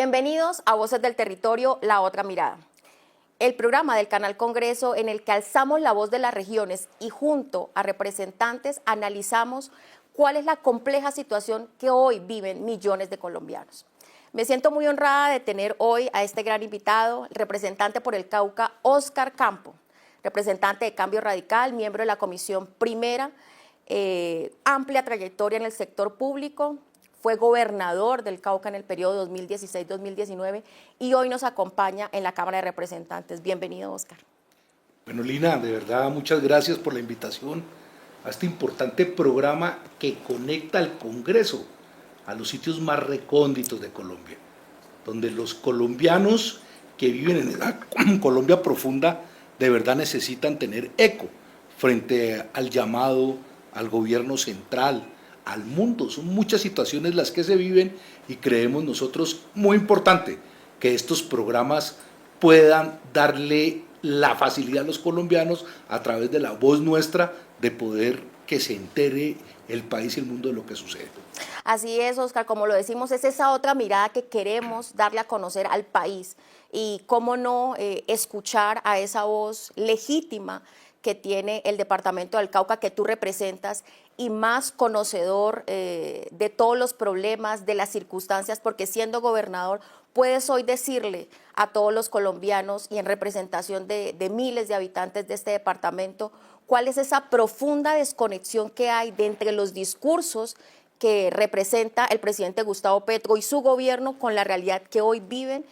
Bienvenidos a Voces del Territorio, La Otra Mirada, el programa del Canal Congreso en el que alzamos la voz de las regiones y junto a representantes analizamos cuál es la compleja situación que hoy viven millones de colombianos. Me siento muy honrada de tener hoy a este gran invitado, el representante por el Cauca, Óscar Campo, representante de Cambio Radical, miembro de la Comisión Primera, amplia trayectoria en el sector público, fue gobernador del Cauca en el periodo 2016-2019 y hoy nos acompaña en la Cámara de Representantes. Bienvenido, Óscar. Bueno, Lina, de verdad, muchas gracias por la invitación a este importante programa que conecta al Congreso a los sitios más recónditos de Colombia, donde los colombianos que viven en esa Colombia profunda de verdad necesitan tener eco frente al llamado al gobierno central, al mundo. Son muchas situaciones las que se viven y creemos nosotros muy importante que estos programas puedan darle la facilidad a los colombianos a través de la voz nuestra de poder que se entere el país y el mundo de lo que sucede. Así es, Óscar, como lo decimos, es esa otra mirada que queremos darle a conocer al país y cómo no escuchar a esa voz legítima que tiene el departamento del Cauca que tú representas y más conocedor de todos los problemas, de las circunstancias, porque siendo gobernador puedes hoy decirle a todos los colombianos y en representación de miles de habitantes de este departamento cuál es esa profunda desconexión que hay de entre los discursos que representa el presidente Gustavo Petro y su gobierno con la realidad que hoy viven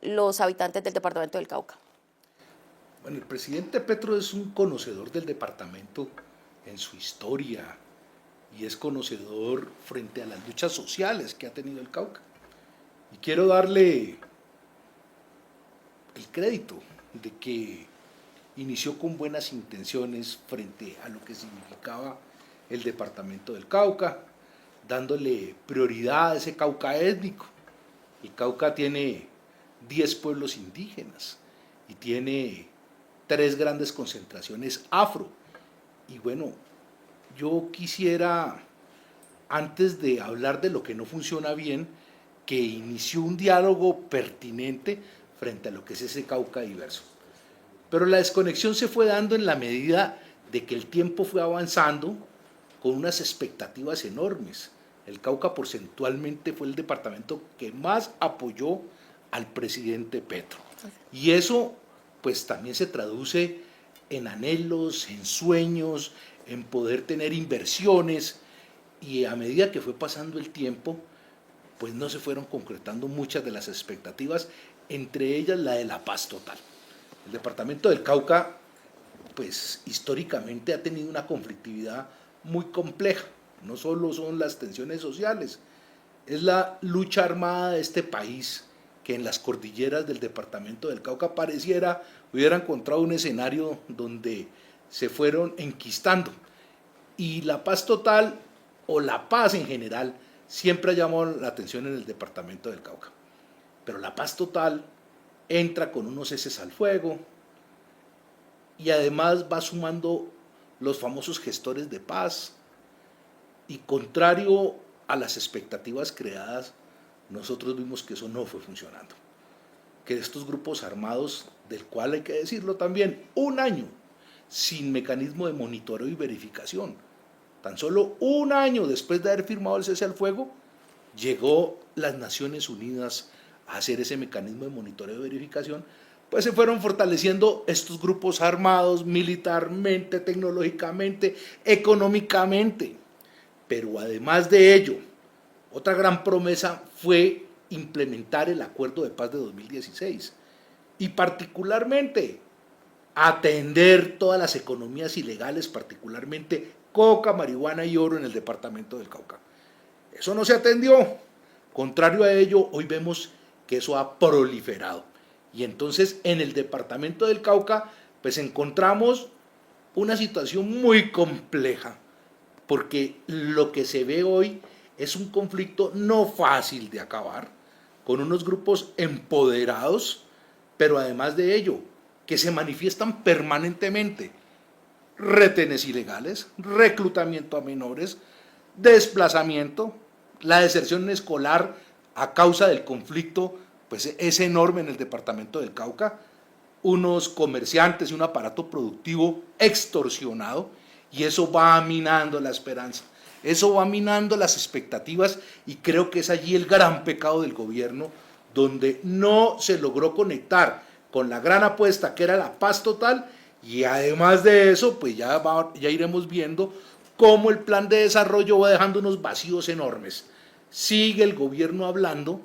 los habitantes del departamento del Cauca. Bueno, el presidente Petro es un conocedor del departamento en su historia y es conocedor frente a las luchas sociales que ha tenido el Cauca. Y quiero darle el crédito de que inició con buenas intenciones frente a lo que significaba el departamento del Cauca, dándole prioridad a ese Cauca étnico. El Cauca tiene 10 pueblos indígenas y tiene 3 grandes concentraciones afro. Y bueno, yo quisiera, antes de hablar de lo que no funciona bien, que inició un diálogo pertinente frente a lo que es ese Cauca diverso. Pero la desconexión se fue dando en la medida de que el tiempo fue avanzando con unas expectativas enormes. El Cauca porcentualmente fue el departamento que más apoyó al presidente Petro. Y eso pues también se traduce en anhelos, en sueños, en poder tener inversiones, y a medida que fue pasando el tiempo, pues no se fueron concretando muchas de las expectativas, entre ellas la de la paz total. El departamento del Cauca, pues históricamente ha tenido una conflictividad muy compleja, no solo son las tensiones sociales, es la lucha armada de este país, que en las cordilleras del departamento del Cauca pareciera hubiera encontrado un escenario donde se fueron enquistando. Y la paz total, o la paz en general, siempre ha llamado la atención en el departamento del Cauca. Pero la paz total entra con unos ceses al fuego y además va sumando los famosos gestores de paz. Y contrario a las expectativas creadas, nosotros vimos que eso no fue funcionando, que estos grupos armados, del cual hay que decirlo también, un año sin mecanismo de monitoreo y verificación, tan solo un año después de haber firmado el cese al fuego, llegó las Naciones Unidas a hacer ese mecanismo de monitoreo y verificación, pues se fueron fortaleciendo estos grupos armados militarmente, tecnológicamente, económicamente, pero además de ello, otra gran promesa fue implementar el Acuerdo de Paz de 2016 y particularmente atender todas las economías ilegales, particularmente coca, marihuana y oro en el departamento del Cauca. Eso no se atendió. Contrario a ello, hoy vemos que eso ha proliferado. Y entonces en el departamento del Cauca pues encontramos una situación muy compleja, porque lo que se ve hoy es un conflicto no fácil de acabar, con unos grupos empoderados, pero además de ello, que se manifiestan permanentemente. Retenes ilegales, reclutamiento a menores, desplazamiento, la deserción escolar a causa del conflicto, pues es enorme en el departamento del Cauca, unos comerciantes y un aparato productivo extorsionado, y eso va minando la esperanza, eso va minando las expectativas, y creo que es allí el gran pecado del gobierno, donde no se logró conectar con la gran apuesta que era la paz total, y además de eso, pues ya iremos viendo cómo el plan de desarrollo va dejando unos vacíos enormes. Sigue el gobierno hablando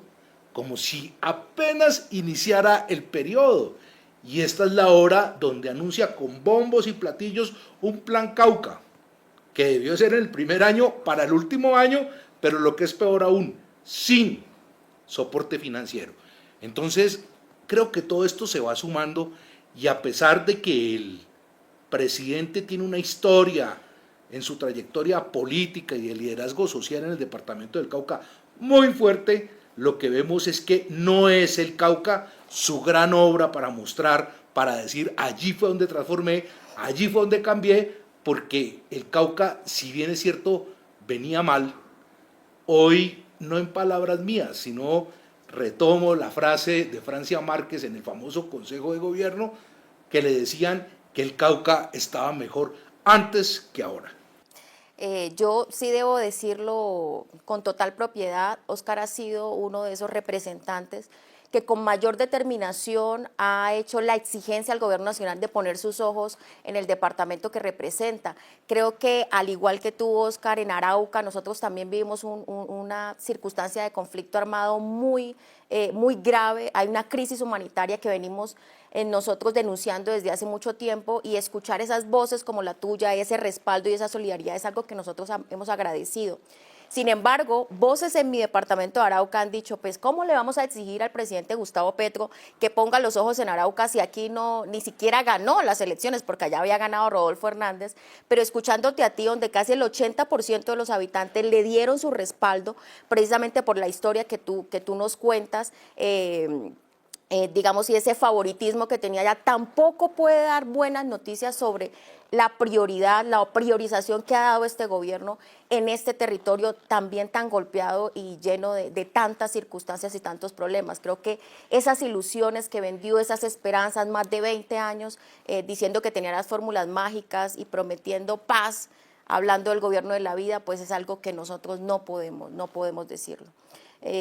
como si apenas iniciara el periodo, y esta es la hora donde anuncia con bombos y platillos un plan Cauca, que debió ser en el primer año para el último año, pero lo que es peor aún, sin soporte financiero. Entonces, creo que todo esto se va sumando, y a pesar de que el presidente tiene una historia en su trayectoria política y de liderazgo social en el departamento del Cauca muy fuerte, lo que vemos es que no es el Cauca su gran obra para mostrar, para decir allí fue donde transformé, allí fue donde cambié, porque el Cauca, si bien es cierto, venía mal, hoy no en palabras mías, sino retomo la frase de Francia Márquez en el famoso Consejo de Gobierno, que le decían que el Cauca estaba mejor antes que ahora. Yo sí debo decirlo con total propiedad, Óscar ha sido uno de esos representantes que con mayor determinación ha hecho la exigencia al gobierno nacional de poner sus ojos en el departamento que representa. Creo que al igual que tú, Óscar, en Arauca nosotros también vivimos una circunstancia de conflicto armado muy grave. Hay una crisis humanitaria que venimos nosotros denunciando desde hace mucho tiempo, y escuchar esas voces como la tuya, ese respaldo y esa solidaridad es algo que nosotros hemos agradecido. Sin embargo, voces en mi departamento de Arauca han dicho, pues, ¿cómo le vamos a exigir al presidente Gustavo Petro que ponga los ojos en Arauca si aquí ni siquiera ganó las elecciones, porque allá había ganado Rodolfo Hernández? Pero escuchándote a ti, donde casi el 80% de los habitantes le dieron su respaldo, precisamente por la historia que tú nos cuentas, digamos, y ese favoritismo que tenía ya, tampoco puede dar buenas noticias sobre la prioridad, la priorización que ha dado este gobierno en este territorio también tan golpeado y lleno de tantas circunstancias y tantos problemas. Creo que esas ilusiones que vendió, esas esperanzas, más de 20 años, diciendo que tenía las fórmulas mágicas y prometiendo paz, hablando del gobierno de la vida, pues es algo que nosotros no podemos decirlo.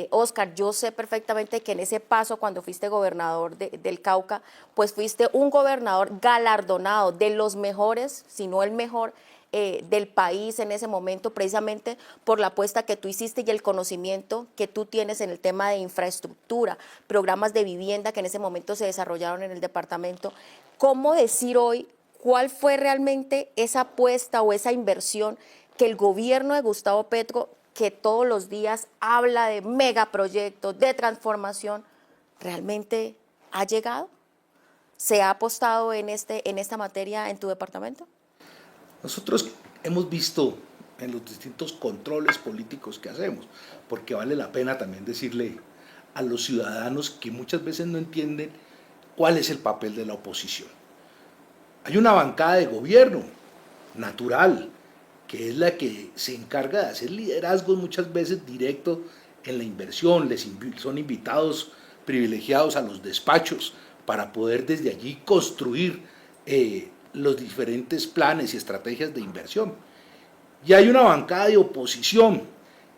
Óscar, yo sé perfectamente que en ese paso, cuando fuiste gobernador del Cauca, pues fuiste un gobernador galardonado, de los mejores, si no el mejor, del país en ese momento, precisamente por la apuesta que tú hiciste y el conocimiento que tú tienes en el tema de infraestructura, programas de vivienda que en ese momento se desarrollaron en el departamento. ¿Cómo decir hoy cuál fue realmente esa apuesta o esa inversión que el gobierno de Gustavo Petro, que todos los días habla de megaproyectos, de transformación, realmente ha llegado? ¿Se ha apostado en esta materia en tu departamento? Nosotros hemos visto en los distintos controles políticos que hacemos, porque vale la pena también decirle a los ciudadanos que muchas veces no entienden cuál es el papel de la oposición. Hay una bancada de gobierno natural, que es la que se encarga de hacer liderazgos muchas veces directos en la inversión, son invitados privilegiados a los despachos para poder desde allí construir los diferentes planes y estrategias de inversión. Y hay una bancada de oposición,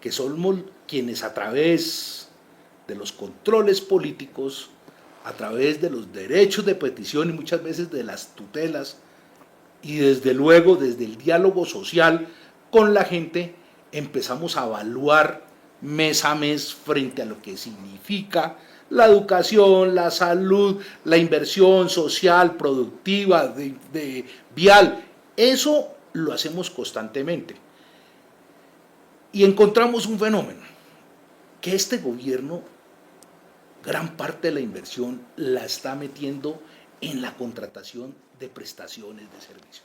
que somos quienes a través de los controles políticos, a través de los derechos de petición y muchas veces de las tutelas, y desde luego desde el diálogo social con la gente, empezamos a evaluar mes a mes frente a lo que significa la educación, la salud, la inversión social, productiva, de vial. Eso lo hacemos constantemente. Y encontramos un fenómeno, que este gobierno, gran parte de la inversión la está metiendo en la contratación de prestaciones de servicio.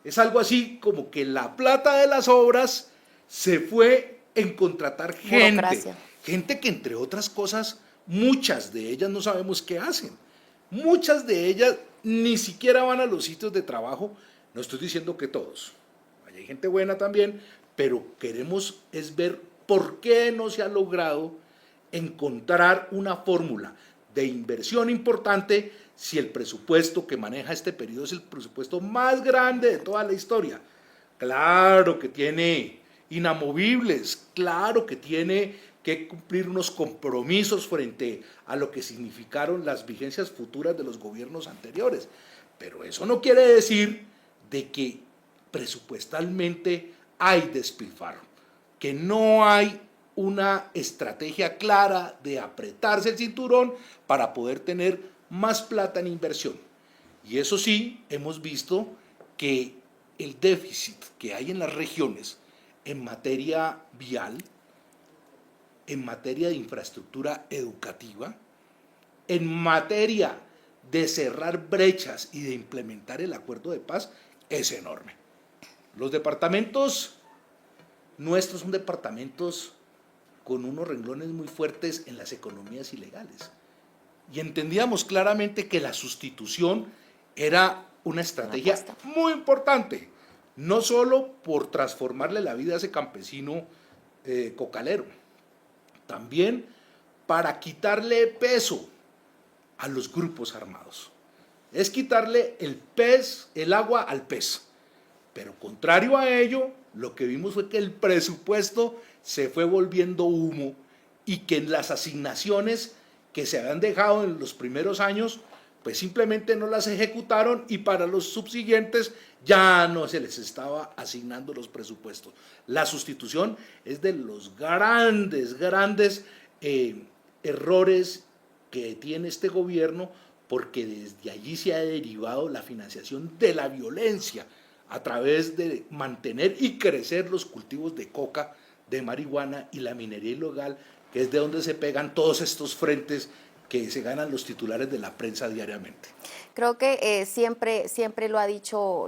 Es algo así como que la plata de las obras se fue en contratar gente que, entre otras cosas, muchas de ellas no sabemos qué hacen. Muchas de ellas ni siquiera van a los sitios de trabajo. No estoy diciendo que todos, hay gente buena también, pero queremos es ver por qué no se ha logrado encontrar una fórmula de inversión importante si el presupuesto que maneja este periodo es el presupuesto más grande de toda la historia. Claro que tiene inamovibles, claro que tiene que cumplir unos compromisos frente a lo que significaron las vigencias futuras de los gobiernos anteriores, pero eso no quiere decir de que presupuestalmente hay despilfarro, que no hay una estrategia clara de apretarse el cinturón para poder tener más plata en inversión. Y eso sí, hemos visto que el déficit que hay en las regiones en materia vial, en materia de infraestructura educativa, en materia de cerrar brechas y de implementar el acuerdo de paz es enorme. Los departamentos nuestros son departamentos con unos renglones muy fuertes en las economías ilegales. Y entendíamos claramente que la sustitución era una estrategia muy importante, no solo por transformarle la vida a ese campesino cocalero, también para quitarle peso a los grupos armados. Es quitarle el agua al pez. Pero contrario a ello, lo que vimos fue que el presupuesto se fue volviendo humo y que en las asignaciones que se habían dejado en los primeros años, pues simplemente no las ejecutaron y para los subsiguientes ya no se les estaba asignando los presupuestos. La sustitución es de los grandes errores que tiene este gobierno, porque desde allí se ha derivado la financiación de la violencia a través de mantener y crecer los cultivos de coca, de marihuana y la minería ilegal, que es de donde se pegan todos estos frentes que se ganan los titulares de la prensa diariamente. Creo que siempre lo ha dicho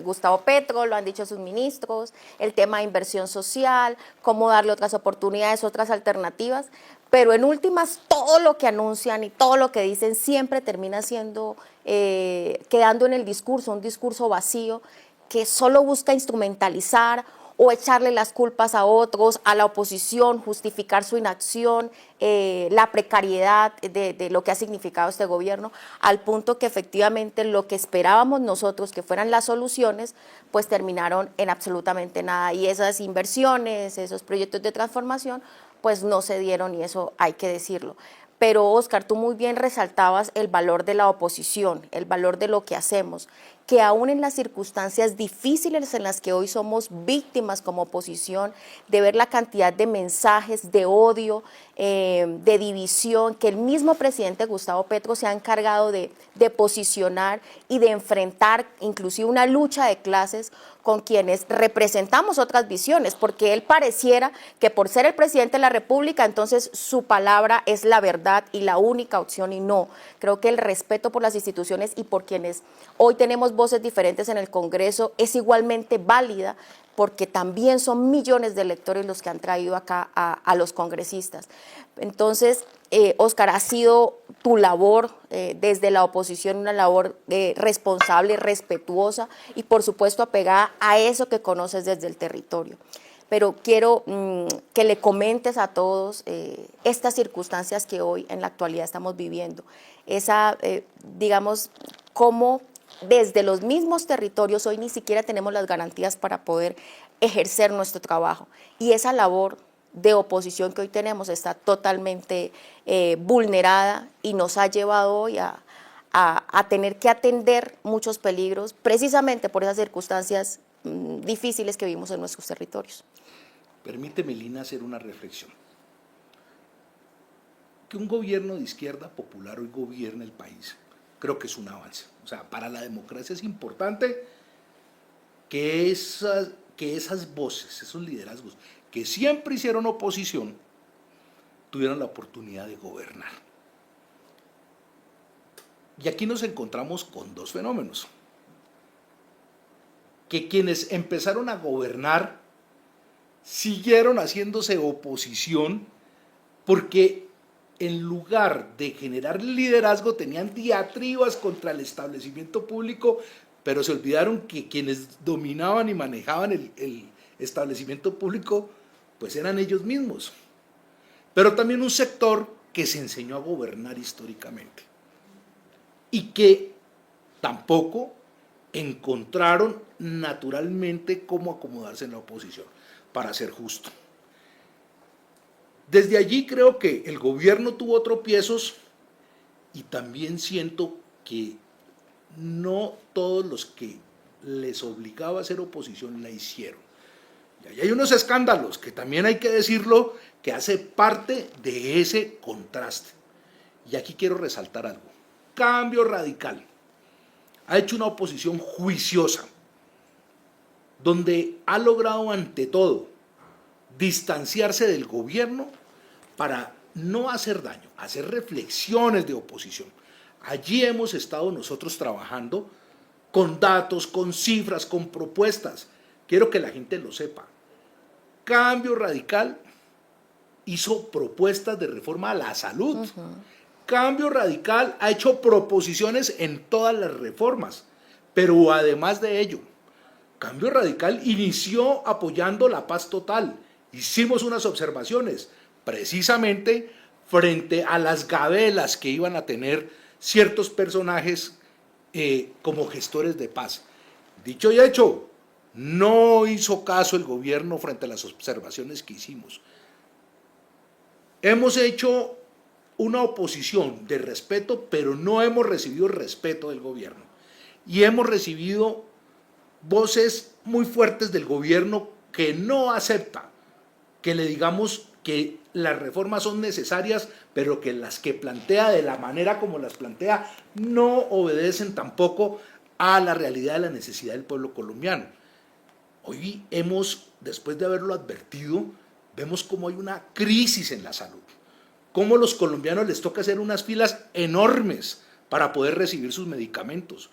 Gustavo Petro, lo han dicho sus ministros, el tema de inversión social, cómo darle otras oportunidades, otras alternativas, pero en últimas todo lo que anuncian y todo lo que dicen siempre termina siendo, quedando en el discurso, un discurso vacío que solo busca instrumentalizar o echarle las culpas a otros, a la oposición, justificar su inacción, la precariedad de lo que ha significado este gobierno, al punto que efectivamente lo que esperábamos nosotros que fueran las soluciones, pues terminaron en absolutamente nada. Y esas inversiones, esos proyectos de transformación, pues no se dieron, y eso hay que decirlo. Pero Óscar, tú muy bien resaltabas el valor de la oposición, el valor de lo que hacemos, que aún en las circunstancias difíciles en las que hoy somos víctimas como oposición, de ver la cantidad de mensajes de odio, de división, que el mismo presidente Gustavo Petro se ha encargado de posicionar y de enfrentar inclusive una lucha de clases con quienes representamos otras visiones, porque él pareciera que por ser el presidente de la República, entonces su palabra es la verdad y la única opción, y no. Creo que el respeto por las instituciones y por quienes hoy tenemos voces diferentes en el Congreso es igualmente válida, porque también son millones de electores los que han traído acá a los congresistas. Entonces, Óscar, ha sido tu labor desde la oposición una labor responsable, respetuosa y por supuesto apegada a eso que conoces desde el territorio. Pero quiero que le comentes a todos estas circunstancias que hoy en la actualidad estamos viviendo. Digamos, cómo desde los mismos territorios hoy ni siquiera tenemos las garantías para poder ejercer nuestro trabajo. Y esa labor de oposición que hoy tenemos está totalmente vulnerada y nos ha llevado hoy a tener que atender muchos peligros precisamente por esas circunstancias difíciles que vivimos en nuestros territorios. Permíteme, Lina, hacer una reflexión. Que un gobierno de izquierda popular hoy gobierne el país, creo que es un avance. O sea, para la democracia es importante que esas voces, esos liderazgos que siempre hicieron oposición, tuvieron la oportunidad de gobernar. Y aquí nos encontramos con dos fenómenos. Que quienes empezaron a gobernar siguieron haciéndose oposición porque en lugar de generar liderazgo tenían diatribas contra el establecimiento público, pero se olvidaron que quienes dominaban y manejaban el establecimiento público pues eran ellos mismos. pero también un sector que se enseñó a gobernar históricamente y que tampoco encontraron naturalmente cómo acomodarse en la oposición, para ser justo. Desde allí creo que el gobierno tuvo tropiezos y también siento que no todos los que les obligaba a hacer oposición la hicieron. Y ahí hay unos escándalos que también hay que decirlo, que hace parte de ese contraste. Y aquí quiero resaltar algo. Cambio Radical ha hecho una oposición juiciosa, donde ha logrado ante todo distanciarse del gobierno para no hacer daño, hacer reflexiones de oposición. Allí hemos estado nosotros trabajando con datos, con cifras, con propuestas. Quiero que la gente lo sepa. Cambio Radical hizo propuestas de reforma a la salud. Cambio Radical ha hecho proposiciones en todas las reformas, pero además de ello, Cambio Radical inició apoyando la paz total. Hicimos unas observaciones, precisamente frente a las gabelas que iban a tener ciertos personajes como gestores de paz. Dicho y hecho, no hizo caso el gobierno frente a las observaciones que hicimos. Hemos hecho una oposición de respeto, pero no hemos recibido el respeto del gobierno. Y hemos recibido voces muy fuertes del gobierno que no acepta que le digamos que las reformas son necesarias, pero que las que plantea de la manera como las plantea no obedecen tampoco a la realidad de la necesidad del pueblo colombiano. Hoy después de haberlo advertido, vemos cómo hay una crisis en la salud, cómo a los colombianos les toca hacer unas filas enormes para poder recibir sus medicamentos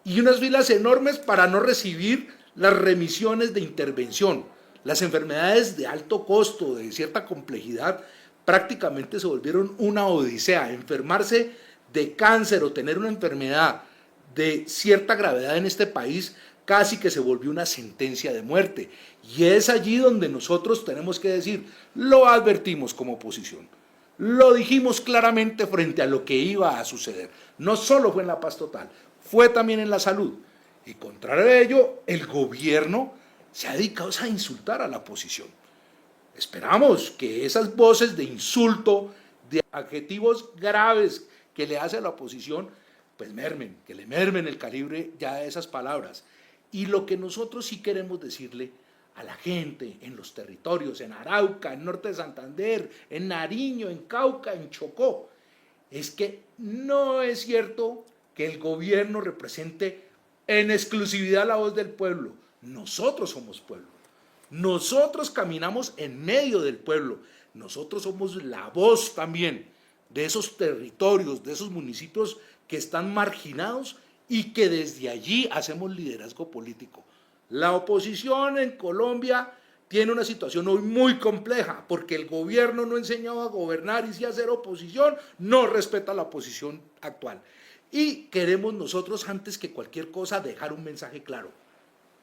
y unas filas enormes para no recibir las remisiones de intervención. Las enfermedades de alto costo, de cierta complejidad, prácticamente se volvieron una odisea. Enfermarse de cáncer o tener una enfermedad de cierta gravedad en este país casi que se volvió una sentencia de muerte. Y es allí donde nosotros tenemos que decir, lo advertimos como oposición, lo dijimos claramente frente a lo que iba a suceder. No solo fue en la paz total, fue también en la salud. Y contrario a ello, el gobierno se ha dedicado a insultar a la oposición. Esperamos que esas voces de insulto, de adjetivos graves que le hace a la oposición, pues mermen, que le mermen el calibre ya de esas palabras. Y lo que nosotros sí queremos decirle a la gente en los territorios, en Arauca, en Norte de Santander, en Nariño, en Cauca, en Chocó, es que no es cierto que el gobierno represente en exclusividad la voz del pueblo. Nosotros somos pueblo, nosotros caminamos en medio del pueblo, nosotros somos la voz también de esos territorios, de esos municipios que están marginados y que desde allí hacemos liderazgo político. La oposición en Colombia tiene una situación hoy muy compleja porque el gobierno no ha enseñado a gobernar y sí a hacer oposición, no respeta la oposición actual. Y queremos nosotros, antes que cualquier cosa, dejar un mensaje claro.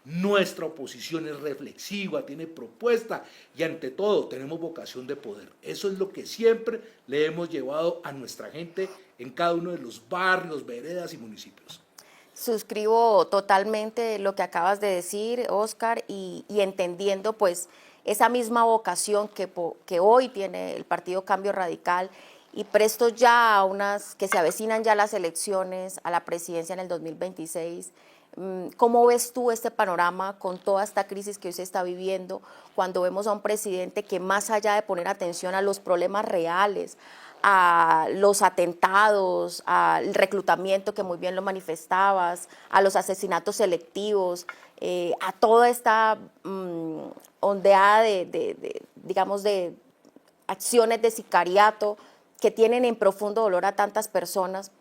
Nuestra oposición es reflexiva, tiene propuesta y ante todo tenemos vocación de poder. Eso es lo que siempre le hemos llevado a nuestra gente en cada uno de los barrios, veredas y municipios. Suscribo totalmente lo que acabas de decir, Óscar, y entendiendo pues esa misma vocación que hoy tiene el Partido Cambio Radical y presto ya a que se avecinan ya las elecciones a la presidencia en el 2026. ¿Cómo ves tú este panorama con toda esta crisis que hoy se está viviendo, cuando vemos a un presidente que más allá de poner atención a los problemas reales, a los atentados, al reclutamiento que muy bien lo manifestabas, a los asesinatos selectivos, a toda esta ondeada digamos, de acciones de sicariato que tienen en profundo dolor a tantas personas?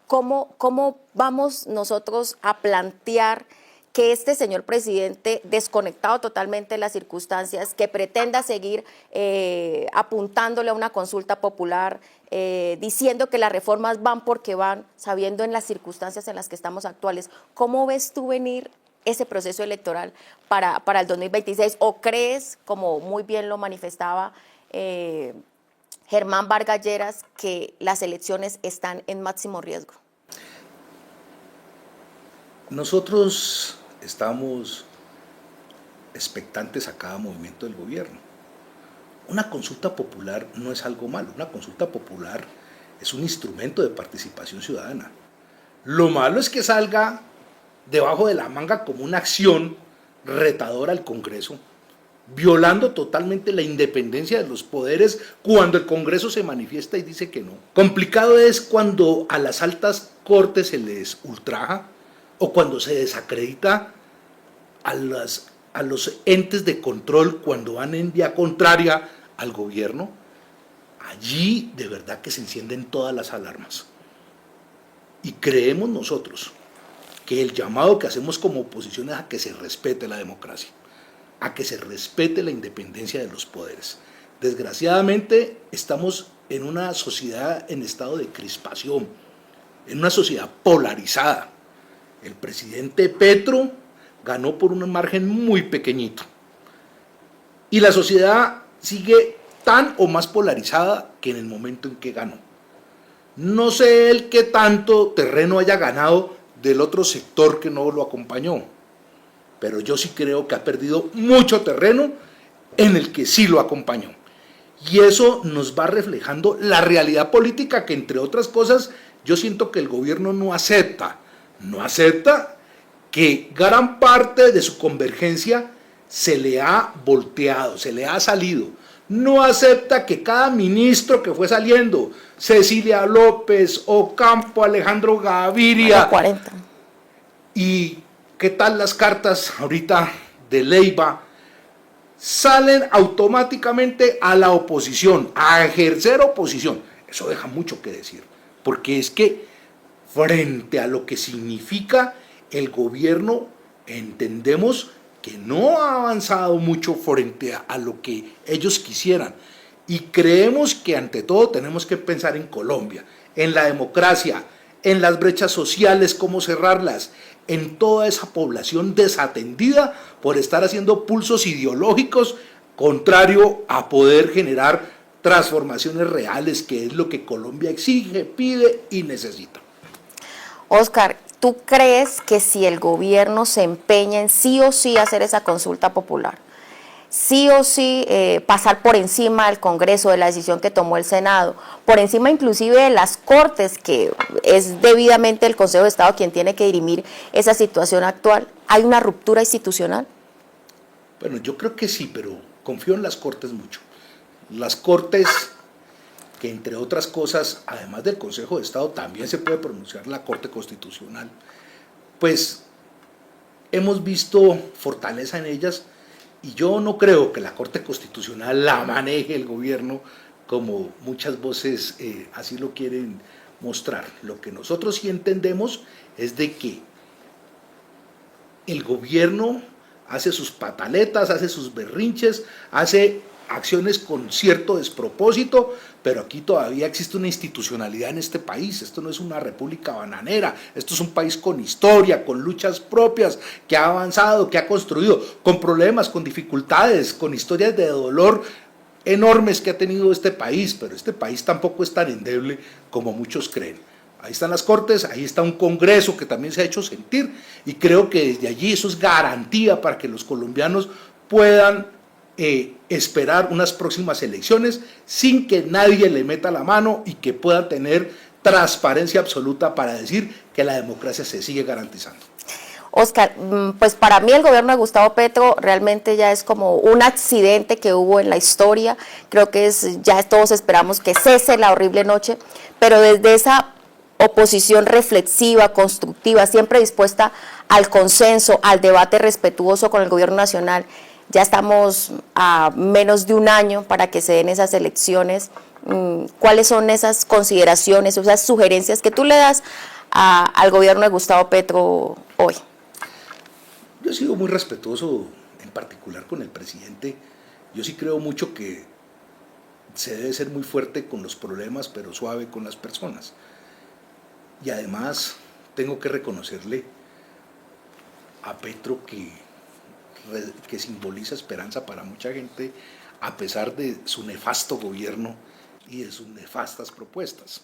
¿Cómo vamos nosotros a plantear que este señor presidente, desconectado totalmente de las circunstancias, que pretenda seguir apuntándole a una consulta popular, diciendo que las reformas van porque van, sabiendo en las circunstancias en las que estamos actuales, cómo ves tú venir ese proceso electoral para el 2026? ¿O crees, como muy bien lo manifestaba Germán Vargas Lleras que las elecciones están en máximo riesgo? Nosotros estamos expectantes a cada movimiento del gobierno. Una consulta popular no es algo malo, una consulta popular es un instrumento de participación ciudadana. Lo malo es que salga debajo de la manga como una acción retadora al Congreso, violando totalmente la independencia de los poderes cuando el Congreso se manifiesta y dice que no. Complicado es cuando a las altas cortes se les ultraja o cuando se desacredita a los entes de control cuando van en vía contraria al gobierno. Allí de verdad que se encienden todas las alarmas. Y creemos nosotros que el llamado que hacemos como oposición es a que se respete la democracia, a que se respete la independencia de los poderes. Desgraciadamente estamos en una sociedad en estado de crispación, en una sociedad polarizada. El presidente Petro ganó por un margen muy pequeñito y la sociedad sigue tan o más polarizada que en el momento en que ganó. No sé él qué tanto terreno haya ganado del otro sector que no lo acompañó, pero yo sí creo que ha perdido mucho terreno en el que sí lo acompañó. Y eso nos va reflejando la realidad política que, entre otras cosas, yo siento que el gobierno no acepta que gran parte de su convergencia se le ha volteado, se le ha salido. No acepta que cada ministro que fue saliendo, Cecilia López, Ocampo, Alejandro Gaviria, 40. y qué tal las cartas ahorita de Leiva, salen automáticamente a la oposición, a ejercer oposición. Eso deja mucho que decir, porque es que frente a lo que significa el gobierno, entendemos que no ha avanzado mucho frente a lo que ellos quisieran. Y creemos que ante todo tenemos que pensar en Colombia, en la democracia, en las brechas sociales, cómo cerrarlas, en toda esa población desatendida por estar haciendo pulsos ideológicos contrario a poder generar transformaciones reales, que es lo que Colombia exige, pide y necesita. Oscar, ¿tú crees que si el gobierno se empeña en sí o sí hacer esa consulta popular, sí o sí pasar por encima del Congreso, de la decisión que tomó el Senado, por encima inclusive de las Cortes, que es debidamente el Consejo de Estado quien tiene que dirimir esa situación actual, hay una ruptura institucional? Bueno, yo creo que sí, pero confío en las Cortes mucho. Las Cortes, que entre otras cosas, además del Consejo de Estado, también se puede pronunciar la Corte Constitucional, pues hemos visto fortaleza en ellas, y yo no creo que la Corte Constitucional la maneje el gobierno como muchas voces así lo quieren mostrar. Lo que nosotros sí entendemos es de que el gobierno hace sus pataletas, hace sus berrinches, hace acciones con cierto despropósito, pero aquí todavía existe una institucionalidad en este país. Esto no es una república bananera, esto es un país con historia, con luchas propias, que ha avanzado, que ha construido, con problemas, con dificultades, con historias de dolor enormes que ha tenido este país, pero este país tampoco es tan endeble como muchos creen. Ahí están las Cortes, ahí está un Congreso que también se ha hecho sentir, y creo que desde allí eso es garantía para que los colombianos puedan esperar unas próximas elecciones sin que nadie le meta la mano y que puedan tener transparencia absoluta para decir que la democracia se sigue garantizando. Oscar, pues para mí el gobierno de Gustavo Petro realmente ya es como un accidente que hubo en la historia. Creo que ya todos esperamos que cese la horrible noche, pero desde esa oposición reflexiva, constructiva, siempre dispuesta al consenso, al debate respetuoso con el gobierno nacional. Ya estamos a menos de un año para que se den esas elecciones. ¿Cuáles son esas consideraciones, esas sugerencias que tú le das al gobierno de Gustavo Petro hoy? Yo he sido muy respetuoso, en particular con el presidente. Yo sí creo mucho que se debe ser muy fuerte con los problemas, pero suave con las personas. Y además tengo que reconocerle a Petro que simboliza esperanza para mucha gente, a pesar de su nefasto gobierno y de sus nefastas propuestas.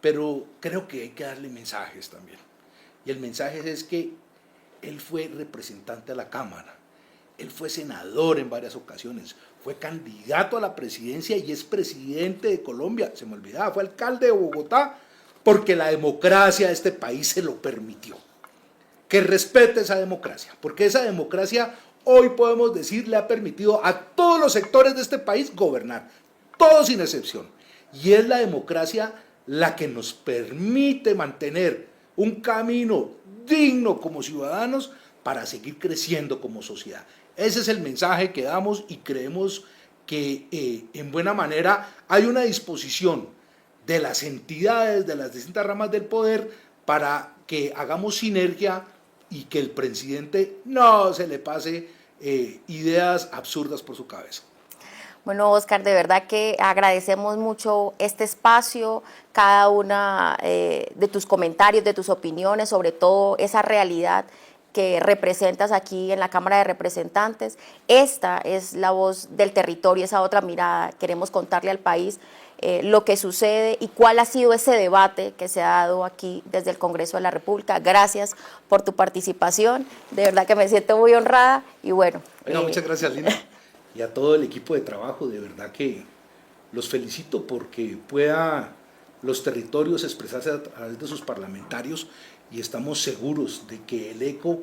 Pero creo que hay que darle mensajes también. Y el mensaje es que él fue representante a la Cámara, él fue senador en varias ocasiones, fue candidato a la presidencia y es presidente de Colombia, se me olvidaba, fue alcalde de Bogotá, porque la democracia de este país se lo permitió. Que respete esa democracia, porque esa democracia hoy podemos decir le ha permitido a todos los sectores de este país gobernar, todos sin excepción. Y es la democracia la que nos permite mantener un camino digno como ciudadanos para seguir creciendo como sociedad. Ese es el mensaje que damos y creemos que en buena manera hay una disposición de las entidades, de las distintas ramas del poder para que hagamos sinergia y que el presidente no se le pase ideas absurdas por su cabeza. Bueno, Oscar, de verdad que agradecemos mucho este espacio, cada una de tus comentarios, de tus opiniones, sobre todo esa realidad que representas aquí en la Cámara de Representantes. Esta es la voz del territorio, esa otra mirada. Queremos contarle al país lo que sucede y cuál ha sido ese debate que se ha dado aquí desde el Congreso de la República. Gracias por tu participación, de verdad que me siento muy honrada y bueno. Muchas gracias, Lina. Y a todo el equipo de trabajo, de verdad que los felicito porque pueda los territorios expresarse a través de sus parlamentarios y estamos seguros de que el eco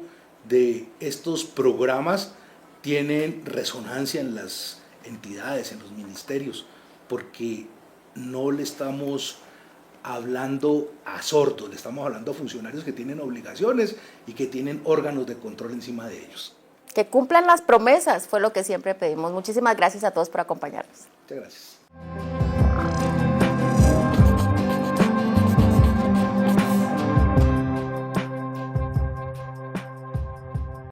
de estos programas tienen resonancia en las entidades, en los ministerios, porque no le estamos hablando a sordos, le estamos hablando a funcionarios que tienen obligaciones y que tienen órganos de control encima de ellos. Que cumplan las promesas, fue lo que siempre pedimos. Muchísimas gracias a todos por acompañarnos. Muchas gracias.